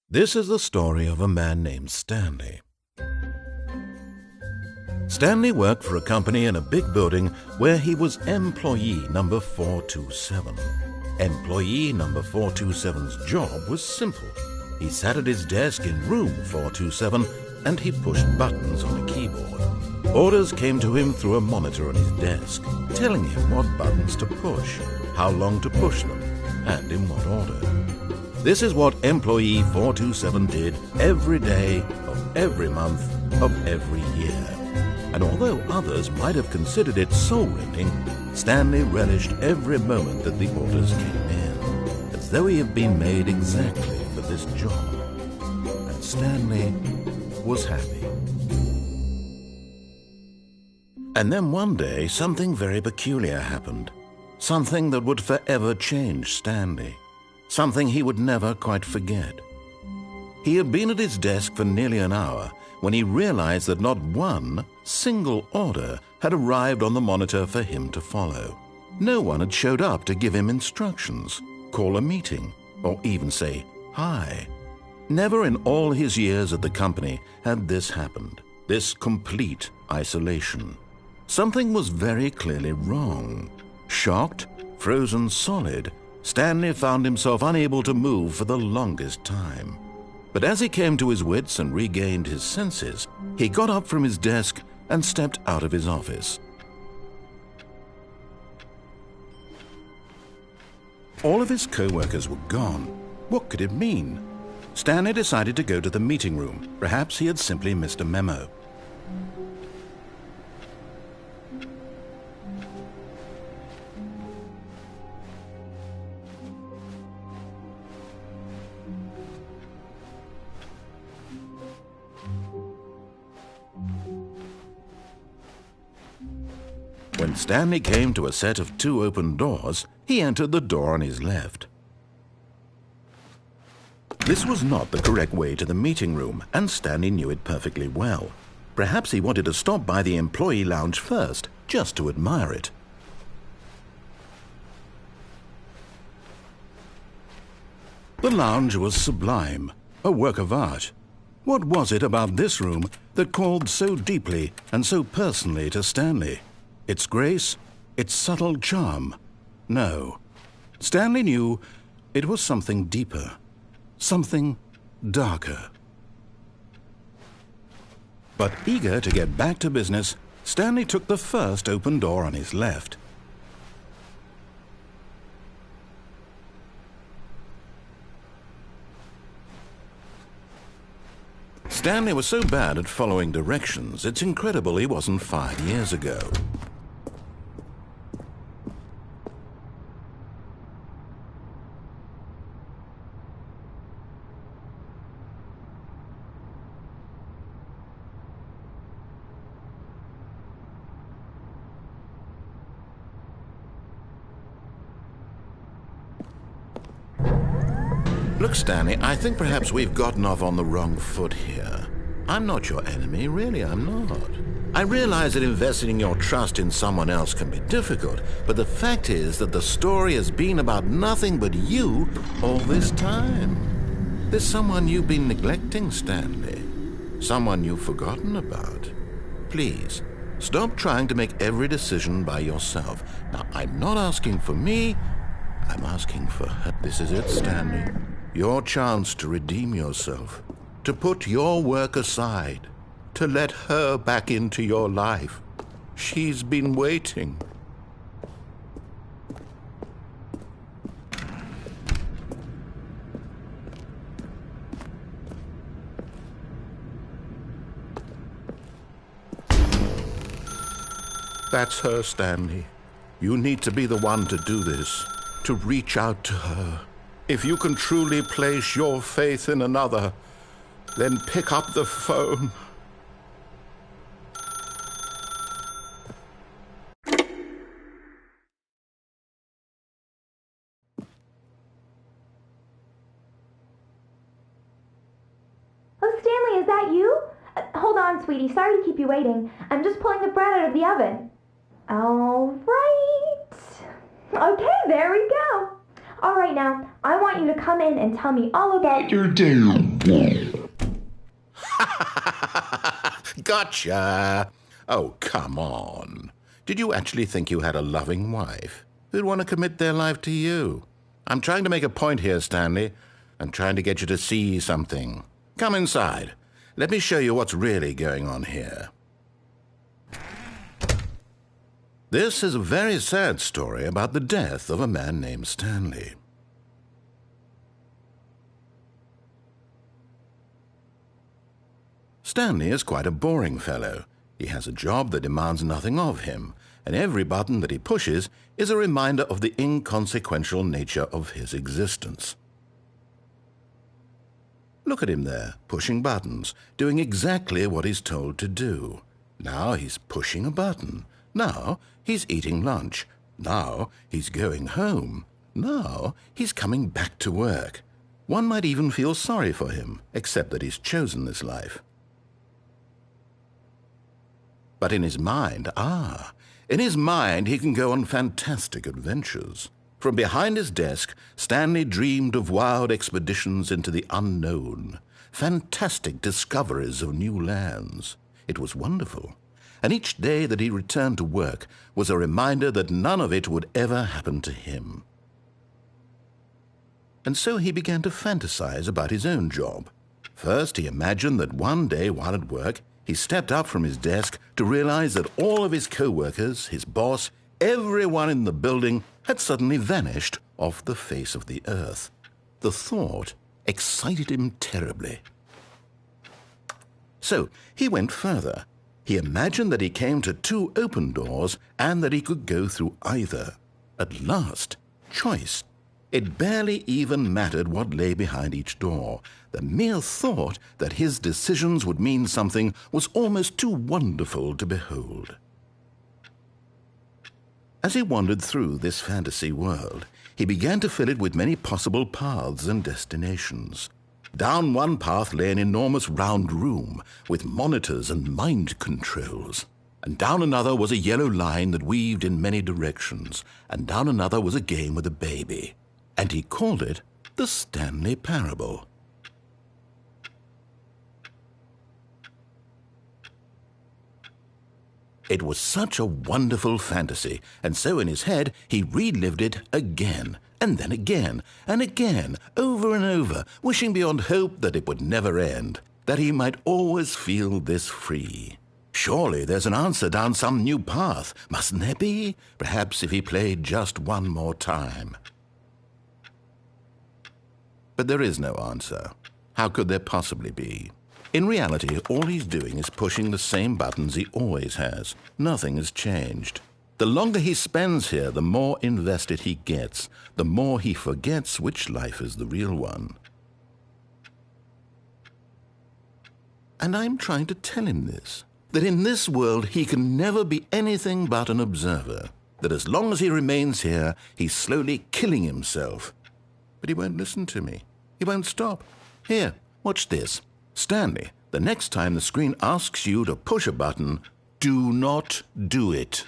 This is the story of a man named Stanley. Stanley worked for a company in a big building where he was employee number 427. Employee number 427's job was simple. He sat at his desk in room 427 and he pushed buttons on a keyboard. Orders came to him through a monitor on his desk, telling him what buttons to push, how long to push them, and in what order. This is what employee 427 did every day of every month of every year. And although others might have considered it soul-rending, Stanley relished every moment that the orders came in, as though he had been made exactly for this job. And Stanley was happy. And then one day, something very peculiar happened. Something that would forever change Stanley. Something he would never quite forget. He had been at his desk for nearly an hour when he realized that not one single order had arrived on the monitor for him to follow. No one had showed up to give him instructions, call a meeting, or even say hi. Never in all his years at the company had this happened, this complete isolation. Something was very clearly wrong. Shocked, frozen solid, Stanley found himself unable to move for the longest time. But as he came to his wits and regained his senses, he got up from his desk and stepped out of his office. All of his co-workers were gone. What could it mean? Stanley decided to go to the meeting room. Perhaps he had simply missed a memo. When Stanley came to a set of 2 open doors, he entered the door on his left. This was not the correct way to the meeting room, and Stanley knew it perfectly well. Perhaps he wanted to stop by the employee lounge first, just to admire it. The lounge was sublime, a work of art. What was it about this room that called so deeply and so personally to Stanley? Its grace, its subtle charm? No. Stanley knew it was something deeper, something darker. But eager to get back to business, Stanley took the first open door on his left. Stanley was so bad at following directions, it's incredible he wasn't 5 years ago. Look, Stanley, I think perhaps we've gotten off on the wrong foot here. I'm not your enemy, really, I'm not. I realize that investing your trust in someone else can be difficult, but the fact is that the story has been about nothing but you all this time. There's someone you've been neglecting, Stanley. Someone you've forgotten about. Please, stop trying to make every decision by yourself. Now, I'm not asking for me, I'm asking for her. This is it, Stanley. Your chance to redeem yourself, to put your work aside, to let her back into your life. She's been waiting. That's her, Stanley. You need to be the one to do this, to reach out to her. If you can truly place your faith in another, then pick up the phone. Oh, Stanley, is that you? Hold on, sweetie. Sorry to keep you waiting. I'm just pulling the bread out of the oven. All right. Okay, there we go. All right, now, I want you to come in and tell me all about your day. Gotcha! Oh, come on. Did you actually think you had a loving wife who'd want to commit their life to you? I'm trying to make a point here, Stanley. I'm trying to get you to see something. Come inside. Let me show you what's really going on here. This is a very sad story about the death of a man named Stanley. Stanley is quite a boring fellow. He has a job that demands nothing of him, and every button that he pushes is a reminder of the inconsequential nature of his existence. Look at him there, pushing buttons, doing exactly what he's told to do. Now he's pushing a button. Now he's eating lunch. Now he's going home. Now he's coming back to work. One might even feel sorry for him, except that he's chosen this life. But in his mind, in his mind he can go on fantastic adventures. From behind his desk, Stanley dreamed of wild expeditions into the unknown, fantastic discoveries of new lands. It was wonderful, and each day that he returned to work was a reminder that none of it would ever happen to him. And so he began to fantasize about his own job. First, he imagined that one day while at work, he stepped up from his desk to realize that all of his co-workers, his boss, everyone in the building had suddenly vanished off the face of the earth. The thought excited him terribly. So he went further. He imagined that he came to two open doors and that he could go through either. At last, choice. It barely even mattered what lay behind each door. The mere thought that his decisions would mean something was almost too wonderful to behold. As he wandered through this fantasy world, he began to fill it with many possible paths and destinations. Down one path lay an enormous round room with monitors and mind controls. And down another was a yellow line that weaved in many directions. And down another was a game with a baby. And he called it the Stanley Parable. It was such a wonderful fantasy, and so in his head he relived it again, and then again, and again, over and over, wishing beyond hope that it would never end, that he might always feel this free. Surely there's an answer down some new path, mustn't there be? Perhaps if he played just one more time. But there is no answer. How could there possibly be? In reality, all he's doing is pushing the same buttons he always has. Nothing has changed. The longer he spends here, the more invested he gets, the more he forgets which life is the real one. And I'm trying to tell him this, that in this world he can never be anything but an observer, that as long as he remains here, he's slowly killing himself. But he won't listen to me. He won't stop. Here, watch this. Stanley, the next time the screen asks you to push a button, do not do it.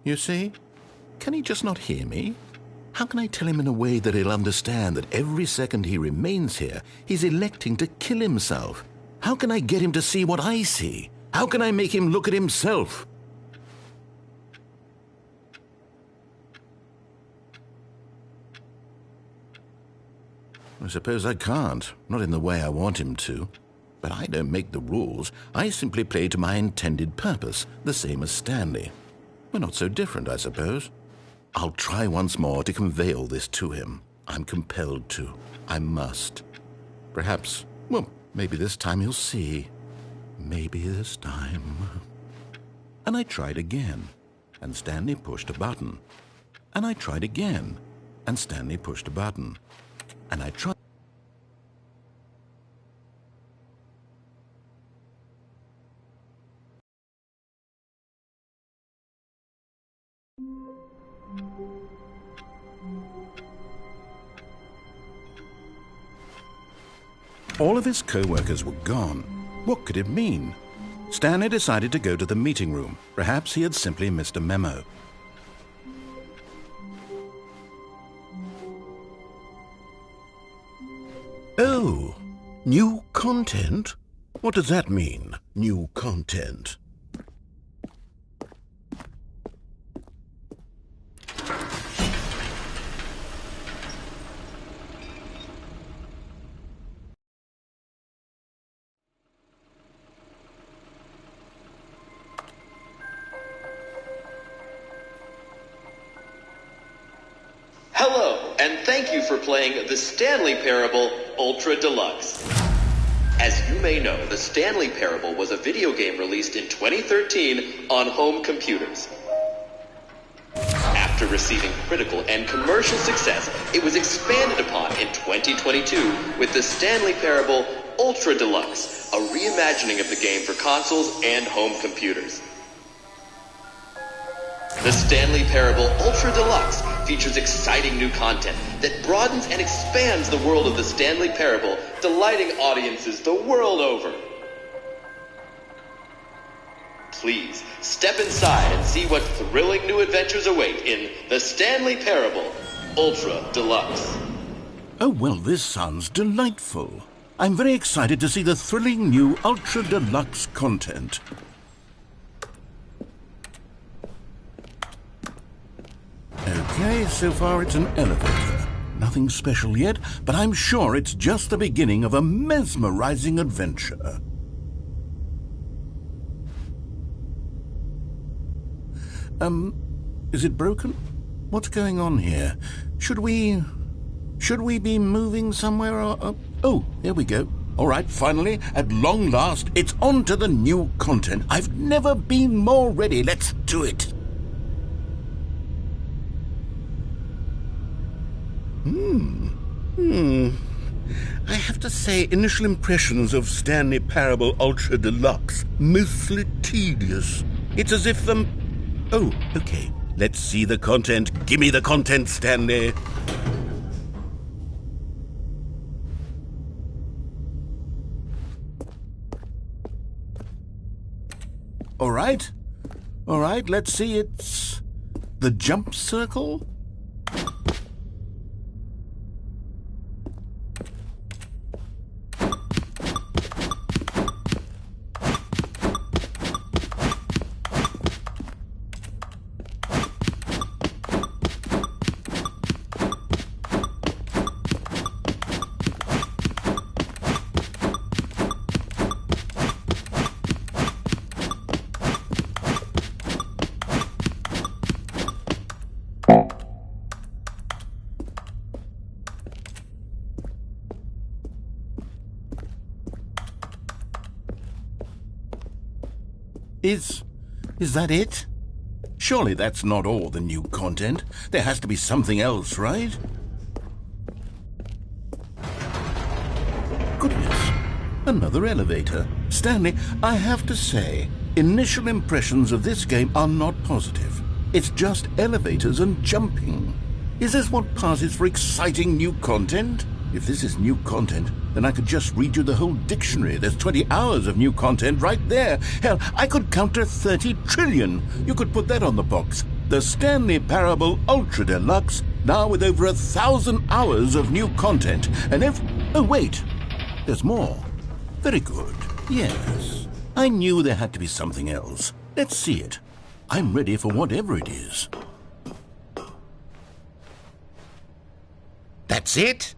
You see? Can he just not hear me? How can I tell him in a way that he'll understand that every second he remains here, he's electing to kill himself? How can I get him to see what I see? How can I make him look at himself? I suppose I can't, not in the way I want him to. But I don't make the rules. I simply play to my intended purpose, the same as Stanley. We're not so different, I suppose. I'll try once more to convey all this to him. I'm compelled to. I must. Perhaps, well, maybe this time he'll see. Maybe this time. And I tried again, and Stanley pushed a button. And I tried again, and Stanley pushed a button. And I tried. All of his co-workers were gone. What could it mean? Stanley decided to go to the meeting room. Perhaps he had simply missed a memo. Oh, new content? What does that mean, new content? Hello, and thank you for playing the Stanley Parable Ultra Deluxe. As you may know, the Stanley Parable was a video game released in 2013 on home computers. After receiving critical and commercial success, it was expanded upon in 2022 with the Stanley Parable Ultra Deluxe, a reimagining of the game for consoles and home computers. The Stanley Parable Ultra Deluxe features exciting new content that broadens and expands the world of the Stanley Parable, delighting audiences the world over. Please, step inside and see what thrilling new adventures await in the Stanley Parable Ultra Deluxe. Oh, well, this sounds delightful. I'm very excited to see the thrilling new Ultra Deluxe content. Okay, so far it's an elevator. Nothing special yet, but I'm sure it's just the beginning of a mesmerizing adventure. Is it broken? What's going on here? Should we be moving somewhere or... Oh, here we go. All right, finally, at long last, it's on to the new content. I've never been more ready. Let's do it. I have to say, initial impressions of Stanley Parable Ultra Deluxe, mostly tedious. It's as if Oh, okay. Let's see the content. Gimme the content, Stanley. All right, let's see. It's the jump circle. Is that it? Surely that's not all the new content. There has to be something else, right? Goodness, another elevator. Stanley, I have to say, initial impressions of this game are not positive. It's just elevators and jumping. Is this what passes for exciting new content? If this is new content, then I could just read you the whole dictionary. There's 20 hours of new content right there. Hell, I could count to 30 trillion. You could put that on the box. The Stanley Parable Ultra Deluxe, now with over 1,000 hours of new content. And oh, wait, there's more. Very good. Yes, I knew there had to be something else. Let's see it. I'm ready for whatever it is. That's it?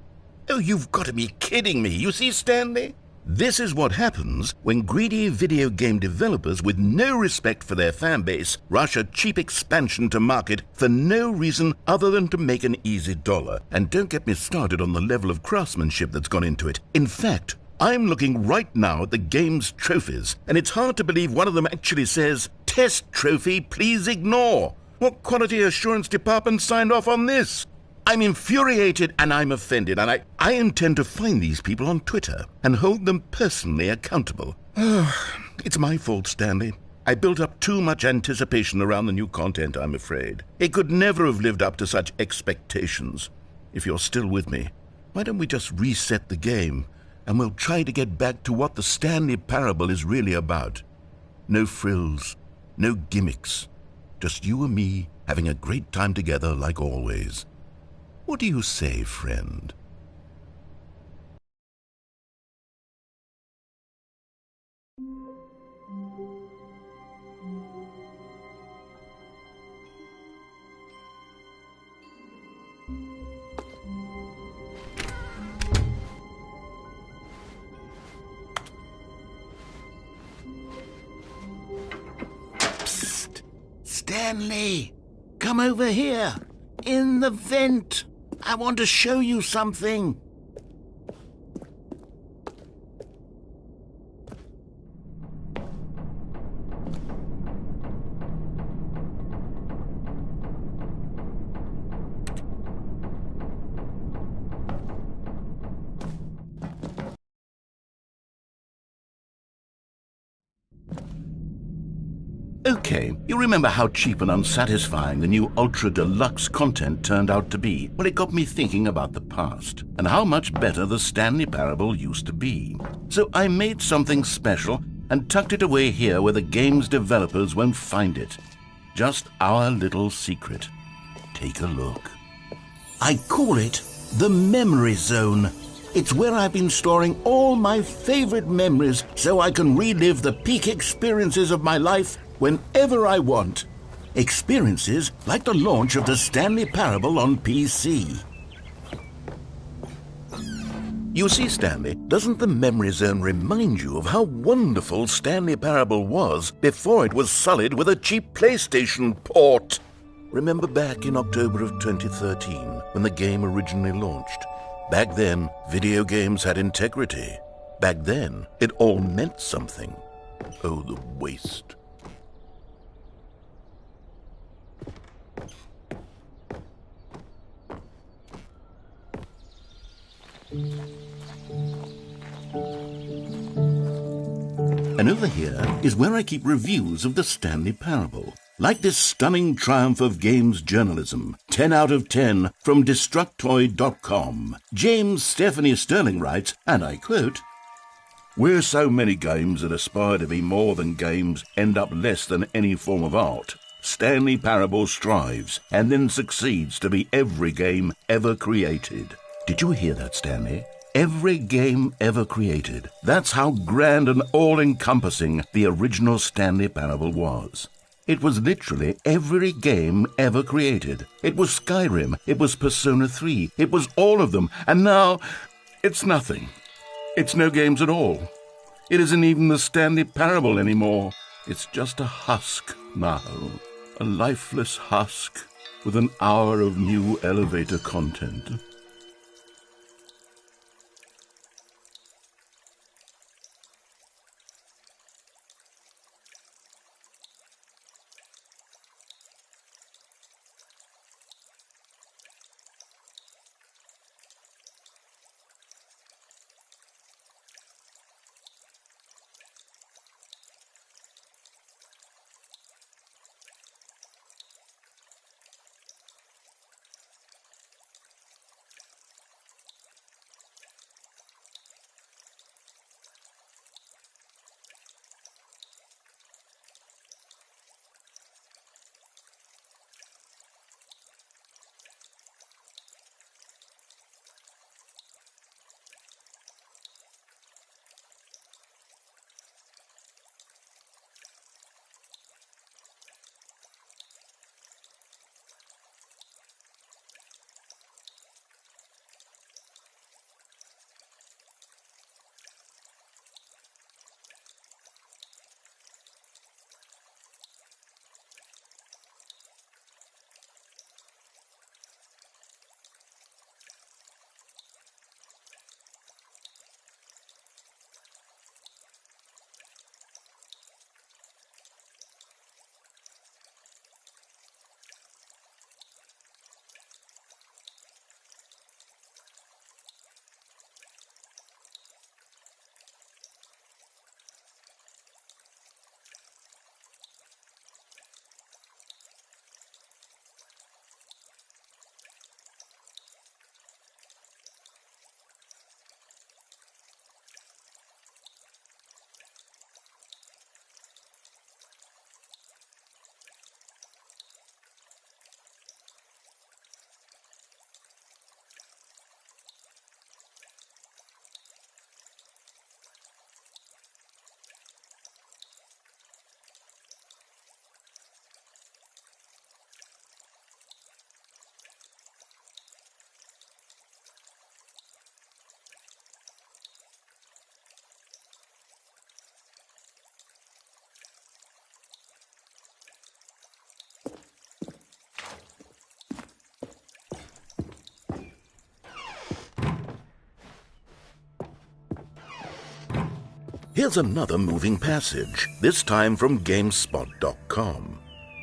Oh, you've got to be kidding me. You see, Stanley? This is what happens when greedy video game developers with no respect for their fan base rush a cheap expansion to market for no reason other than to make an easy dollar. And don't get me started on the level of craftsmanship that's gone into it. In fact, I'm looking right now at the game's trophies, and it's hard to believe one of them actually says, "Test trophy, please ignore." What quality assurance department signed off on this? I'm infuriated and I'm offended, and I intend to find these people on Twitter and hold them personally accountable. It's my fault, Stanley. I built up too much anticipation around the new content, I'm afraid. It could never have lived up to such expectations. If you're still with me, why don't we just reset the game, and we'll try to get back to what the Stanley Parable is really about. No frills, no gimmicks, just you and me having a great time together like always. What do you say, friend? Psst! Stanley! Come over here! In the vent! I want to show you something! Okay, you remember how cheap and unsatisfying the new Ultra Deluxe content turned out to be? Well, it got me thinking about the past, and how much better the Stanley Parable used to be. So I made something special and tucked it away here where the game's developers won't find it. Just our little secret. Take a look. I call it the Memory Zone. It's where I've been storing all my favorite memories so I can relive the peak experiences of my life whenever I want. Experiences like the launch of the Stanley Parable on PC. You see, Stanley, doesn't the Memory Zone remind you of how wonderful Stanley Parable was before it was sullied with a cheap PlayStation port? Remember back in October of 2013 when the game originally launched? Back then, video games had integrity. Back then, it all meant something. Oh, the waste. And over here is where I keep reviews of the Stanley Parable. Like this stunning triumph of games journalism, 10 out of 10 from Destructoid.com. James Stephanie Sterling writes, and I quote, "Where so many games that aspire to be more than games end up less than any form of art, Stanley Parable strives and then succeeds to be every game ever created." Did you hear that, Stanley? Every game ever created. That's how grand and all-encompassing the original Stanley Parable was. It was literally every game ever created. It was Skyrim, it was Persona 3, it was all of them, and now it's nothing. It's no games at all. It isn't even the Stanley Parable anymore. It's just a husk now. A lifeless husk with an hour of new elevator content. Here's another moving passage, this time from GameSpot.com.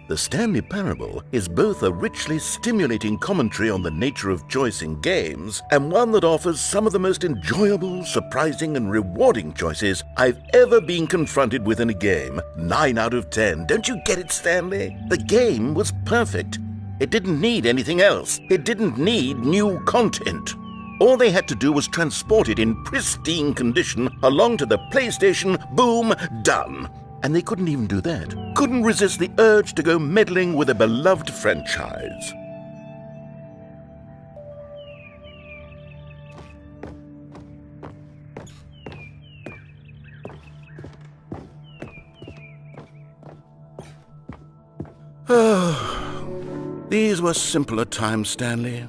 The Stanley Parable is both a richly stimulating commentary on the nature of choice in games and one that offers some of the most enjoyable, surprising, and rewarding choices I've ever been confronted with in a game. 9 out of 10. Don't you get it, Stanley? The game was perfect. It didn't need anything else. It didn't need new content. All they had to do was transport it in pristine condition along to the PlayStation. Boom, done. And they couldn't even do that. Couldn't resist the urge to go meddling with a beloved franchise. These were simpler times, Stanley.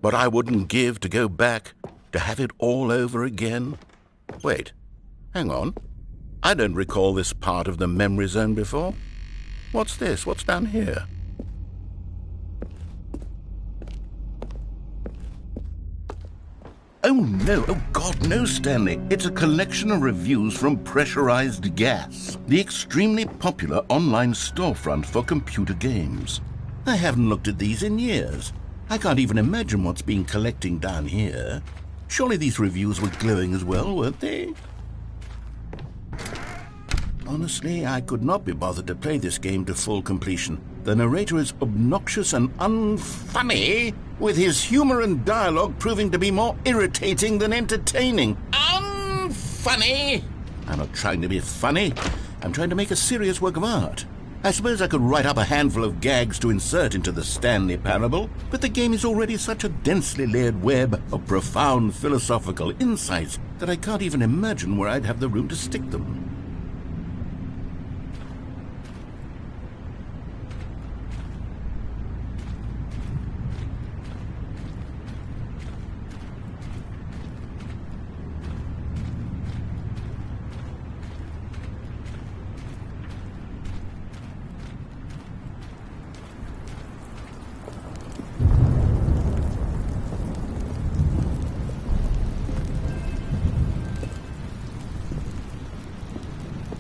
But I wouldn't give to go back, to have it all over again. Wait, hang on. I don't recall this part of the memory zone before. What's this? What's down here? Oh no, oh God, no, Stanley. It's a collection of reviews from Pressurized Gas, the extremely popular online storefront for computer games. I haven't looked at these in years. I can't even imagine what's been collecting down here. Surely these reviews were glowing as well, weren't they? Honestly, I could not be bothered to play this game to full completion. The narrator is obnoxious and unfunny, with his humor and dialogue proving to be more irritating than entertaining. Unfunny! I'm not trying to be funny. I'm trying to make a serious work of art. I suppose I could write up a handful of gags to insert into the Stanley Parable, but the game is already such a densely layered web of profound philosophical insights that I can't even imagine where I'd have the room to stick them.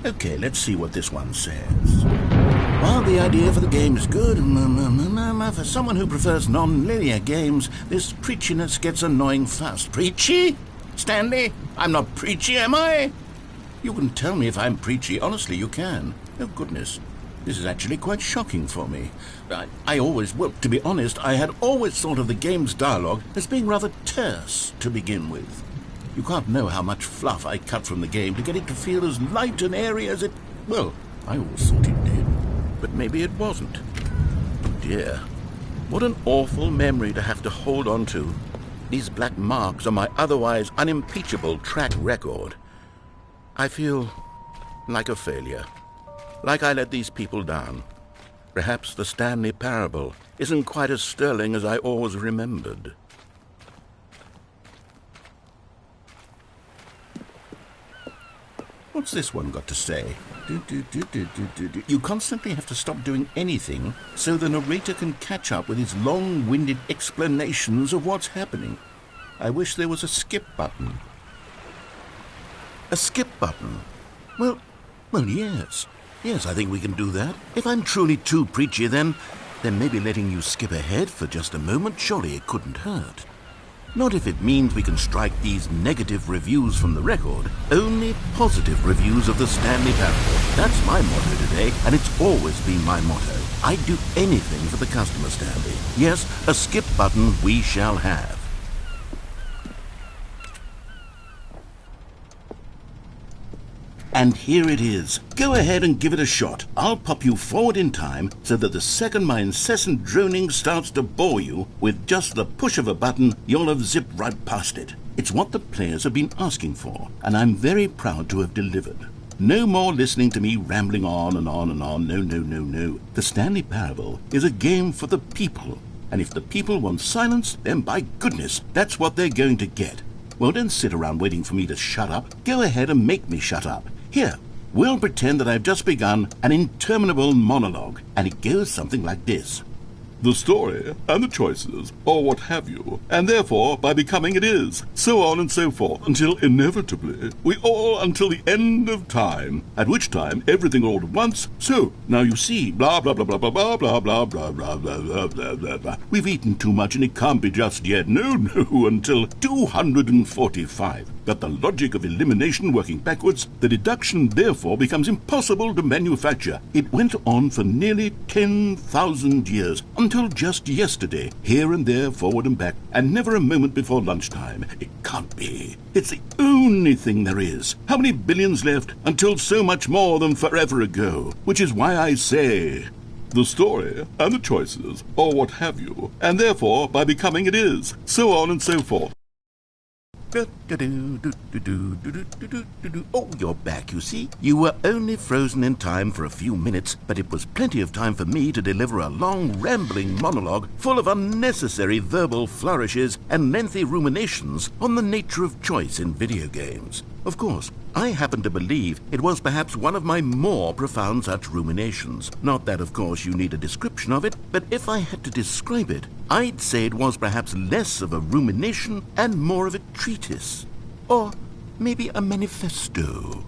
Okay, let's see what this one says. While the idea for the game is good, for someone who prefers non-linear games, this preachiness gets annoying fast. Preachy? Stanley? I'm not preachy, am I? You can tell me if I'm preachy. Honestly, you can. Oh, goodness. This is actually quite shocking for me. To be honest, I had always thought of the game's dialogue as being rather terse to begin with. You can't know how much fluff I cut from the game to get it to feel as light and airy as it... Well, I always thought it did. But maybe it wasn't. Oh dear. What an awful memory to have to hold on to. These black marks on my otherwise unimpeachable track record. I feel like a failure. Like I let these people down. Perhaps the Stanley Parable isn't quite as sterling as I always remembered. What's this one got to say? You constantly have to stop doing anything so the narrator can catch up with his long-winded explanations of what's happening. I wish there was a skip button. A skip button? Well, yes. Yes, I think we can do that. If I'm truly too preachy, then maybe letting you skip ahead for just a moment, surely it couldn't hurt. Not if it means we can strike these negative reviews from the record. Only positive reviews of the Stanley Parable. That's my motto today, and it's always been my motto. I'd do anything for the customer, Stanley. Yes, a skip button we shall have. And here it is. Go ahead and give it a shot. I'll pop you forward in time so that the second my incessant droning starts to bore you, with just the push of a button, you'll have zipped right past it. It's what the players have been asking for, and I'm very proud to have delivered. No more listening to me rambling on and on and on. No. The Stanley Parable is a game for the people, and if the people want silence, then by goodness, that's what they're going to get. Well, don't sit around waiting for me to shut up. Go ahead and make me shut up. Here, we'll pretend that I've just begun an interminable monologue, and it goes something like this. the story, and the choices, or what have you, and therefore, by becoming it is, so on and so forth, until inevitably, we all until the end of time, at which time everything all at once, so, now you see, blah, blah, blah, blah, blah, blah, blah, blah, blah, blah, blah, blah, blah, blah, blah. We've eaten too much and it can't be just yet, no, until 245. Got the logic of elimination working backwards, the deduction therefore becomes impossible to manufacture. It went on for nearly 10,000 years, until just yesterday, here and there, forward and back, and never a moment before lunchtime. It can't be. It's the only thing there is. How many billions left until so much more than forever ago? Which is why I say, the story, and the choices, or what have you, and therefore, by becoming it is, so on and so forth. Oh, you're back, you see. You were only frozen in time for a few minutes, but it was plenty of time for me to deliver a long, rambling monologue full of unnecessary verbal flourishes and lengthy ruminations on the nature of choice in video games. Of course, I happen to believe it was perhaps one of my more profound such ruminations. Not that, of course, you need a description of it, but if I had to describe it, I'd say it was perhaps less of a rumination and more of a treatise. Or maybe a manifesto.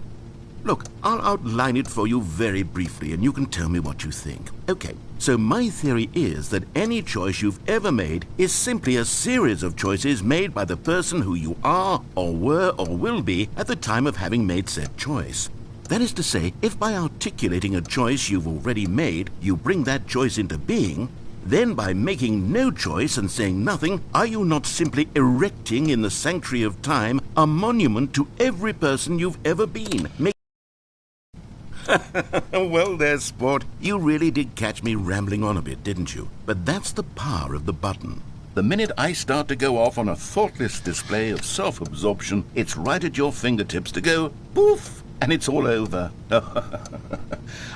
Look, I'll outline it for you very briefly, and you can tell me what you think. Okay, so my theory is that any choice you've ever made is simply a series of choices made by the person who you are, or were, or will be at the time of having made said choice. That is to say, if by articulating a choice you've already made, you bring that choice into being, then by making no choice and saying nothing, are you not simply erecting in the sanctuary of time a monument to every person you've ever been? Well, there's sport. You really did catch me rambling on a bit, didn't you? But that's the power of the button. The minute I start to go off on a thoughtless display of self-absorption, it's right at your fingertips to go poof, and it's all over.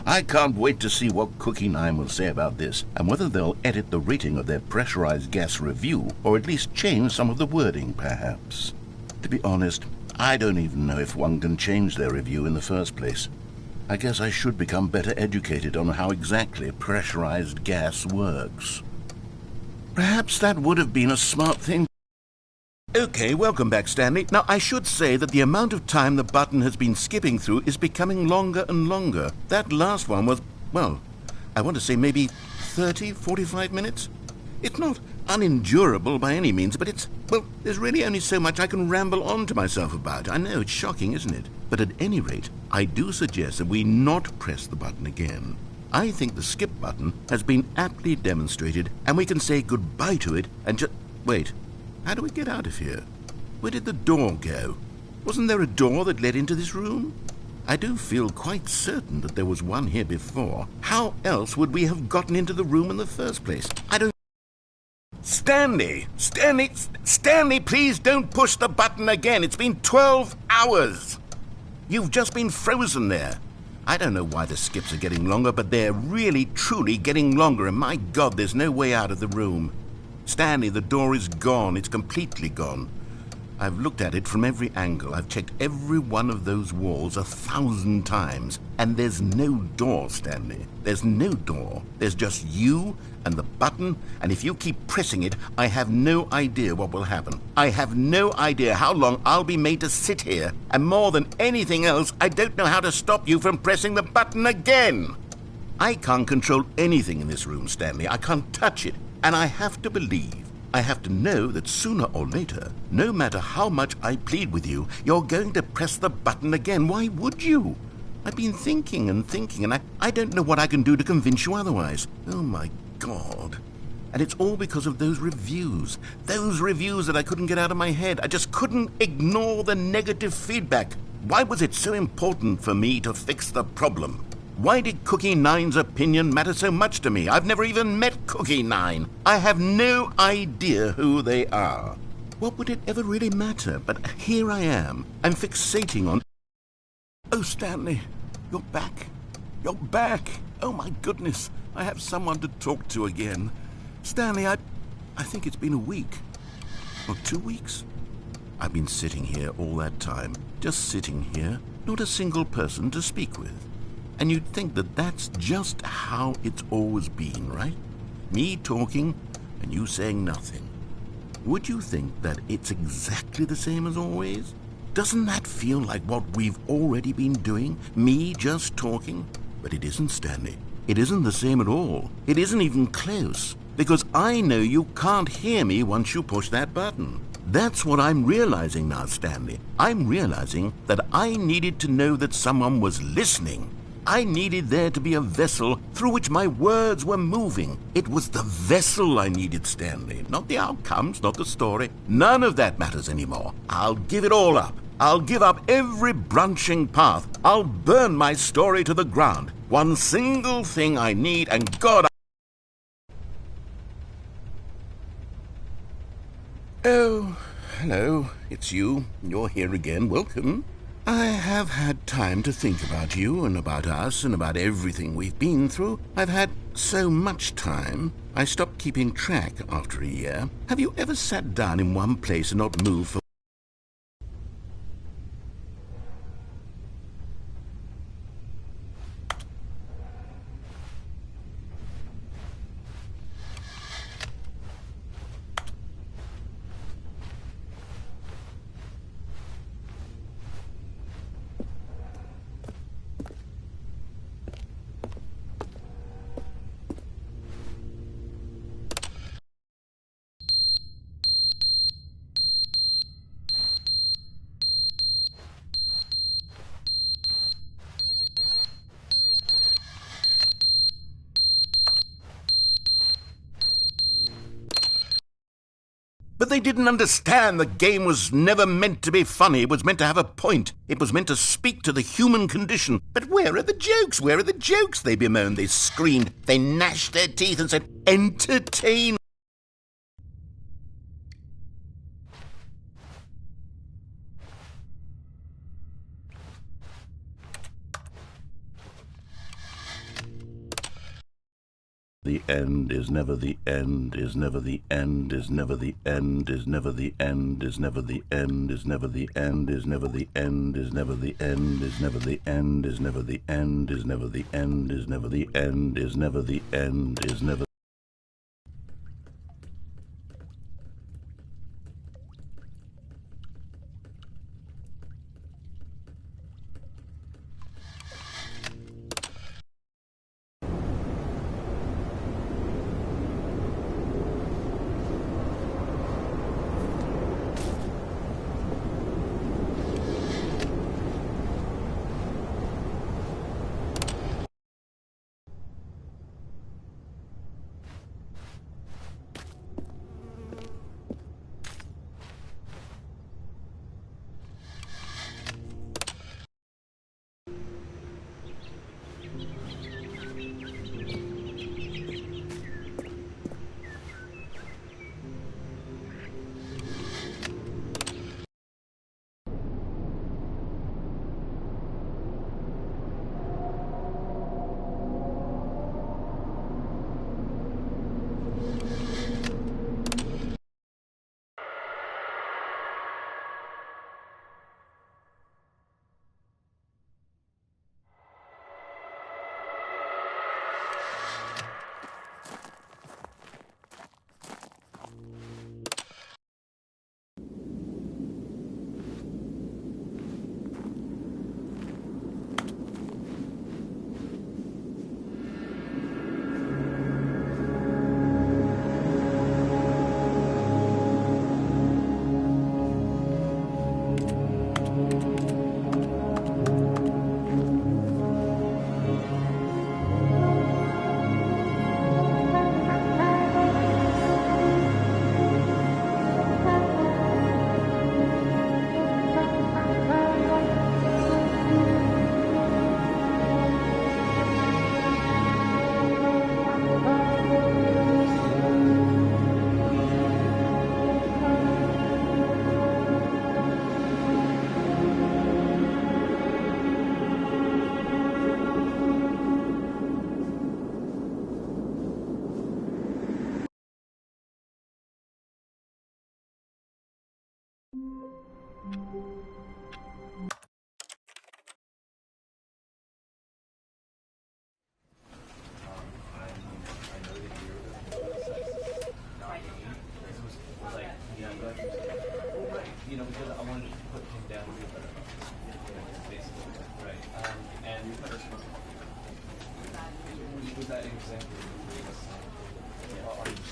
I can't wait to see what Cookie 9 will say about this, and whether they'll edit the rating of their pressurized gas review, or at least change some of the wording, perhaps. To be honest, I don't even know if one can change their review in the first place. I guess I should become better educated on how exactly pressurized gas works. Perhaps that would have been a smart thing. Okay, welcome back, Stanley. Now, I should say that the amount of time the button has been skipping through is becoming longer and longer. That last one was, well, I want to say maybe 30, 45 minutes? It's not unendurable by any means, but it's, well, there's really only so much I can ramble on to myself about. I know, it's shocking, isn't it? But at any rate, I do suggest that we not press the button again. I think the skip button has been aptly demonstrated, and we can say goodbye to it and just... Wait, how do we get out of here? Where did the door go? Wasn't there a door that led into this room? I do feel quite certain that there was one here before. How else would we have gotten into the room in the first place? I don't... Stanley, please don't push the button again. It's been 12 hours. You've just been frozen there. I don't know why the skips are getting longer, but they're really, truly getting longer, and my God, there's no way out of the room. Stanley, the door is gone. It's completely gone. I've looked at it from every angle. I've checked every one of those walls 1,000 times, and there's no door, Stanley. There's no door. There's just you and the button, and if you keep pressing it, I have no idea what will happen. I have no idea how long I'll be made to sit here, and more than anything else, I don't know how to stop you from pressing the button again. I can't control anything in this room, Stanley. I can't touch it, and I have to believe, I have to know that sooner or later, no matter how much I plead with you, you're going to press the button again. Why would you? I've been thinking, and I don't know what I can do to convince you otherwise. Oh, my God. And it's all because of those reviews that I couldn't get out of my head. I just couldn't ignore the negative feedback. Why was it so important for me to fix the problem? Why did Cookie 9's opinion matter so much to me? I've never even met Cookie 9. I have no idea who they are. What would it ever really matter? But here I am. I'm fixating on... Oh, Stanley, you're back. You're back. Oh, my goodness. I have someone to talk to again. Stanley, I think it's been a week. Or 2 weeks. I've been sitting here all that time. Just sitting here. Not a single person to speak with. And you'd think that that's just how it's always been, right? Me talking and you saying nothing. Would you think that it's exactly the same as always? Doesn't that feel like what we've already been doing? Me just talking? But it isn't, Stanley. It isn't the same at all. It isn't even close. Because I know you can't hear me once you push that button. That's what I'm realizing now, Stanley. I'm realizing that I needed to know that someone was listening. I needed there to be a vessel through which my words were moving. It was the vessel I needed, Stanley. Not the outcomes, not the story. None of that matters anymore. I'll give it all up. I'll give up every branching path. I'll burn my story to the ground. One single thing I need, and God... Oh, hello. It's you. You're here again. Welcome. I have had time to think about you and about us and about everything we've been through. I've had so much time. I stopped keeping track after a year. Have you ever sat down in one place and not moved for... But they didn't understand the game was never meant to be funny. It was meant to have a point. It was meant to speak to the human condition. But where are the jokes? Where are the jokes? They bemoaned, they screamed, they gnashed their teeth and said, entertain. The end is never the end, is never the end, is never the end, is never the end, is never the end, is never the end, is never the end, is never the end, is never the end, is never the end, is never the end, is never the end, is never the end, is never... Well, right. You know, because I wanted to put him down to a better basically. Right. And was that exactly? Are you